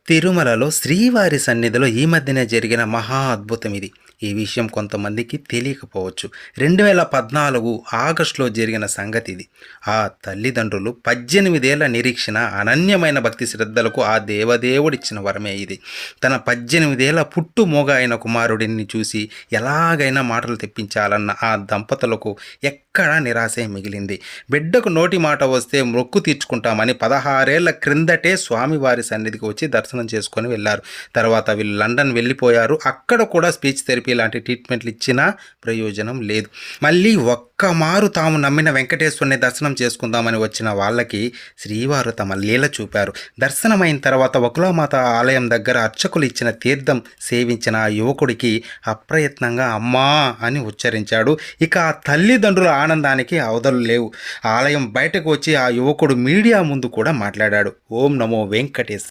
తిరుమలలో శ్రీవారి సన్నిధిలో ఈ మధ్యనే జరిగిన మహా అద్భుతం ఇది. ఈ విషయం కొంతమందికి తెలియకపోవచ్చు. 2014 ఆగస్టులో జరిగిన సంగతి ఇది. ఆ తల్లిదండ్రులు 18 ఏళ్ల నిరీక్షణ, అనన్యమైన భక్తి శ్రద్ధలకు ఆ దేవదేవుడిచ్చిన వరమే ఇది. తన 18 ఏళ్ల పుట్టు మోగ అయిన కుమారుడిని చూసి ఎలాగైనా మాటలు తెప్పించాలన్న ఆ దంపతులకు ఎక్కడా నిరాశే మిగిలింది. బిడ్డకు నోటి మాట వస్తే మొక్కు తీర్చుకుంటామని 16 ఏళ్ల క్రిందటే స్వామివారి సన్నిధికి వచ్చి దర్శనం చేసుకొని వెళ్ళారు. తర్వాత వీళ్ళు లండన్ వెళ్ళిపోయారు. అక్కడ కూడా స్పీచ్ థెరపీ లాంటి ట్రీట్మెంట్లు ఇచ్చినా ప్రయోజనం లేదు. మళ్ళీ ఒక్కమారు తాము నమ్మిన వెంకటేశ్వరుని దర్శనం చేసుకుందామని వచ్చిన వాళ్ళకి శ్రీవారు తమ లీల చూపారు. దర్శనమైన తర్వాత వకులామాత ఆలయం దగ్గర అర్చకులు ఇచ్చిన తీర్థం సేవించిన ఆ యువకుడికి అప్రయత్నంగా అమ్మా అని ఉచ్చరించాడు. ఇక ఆ తల్లిదండ్రుల ఆనందానికి అవధులు లేవు. ఆలయం బయటకు వచ్చి ఆ యువకుడు మీడియా ముందు కూడా మాట్లాడాడు. ఓం నమో వెంకటేశ్.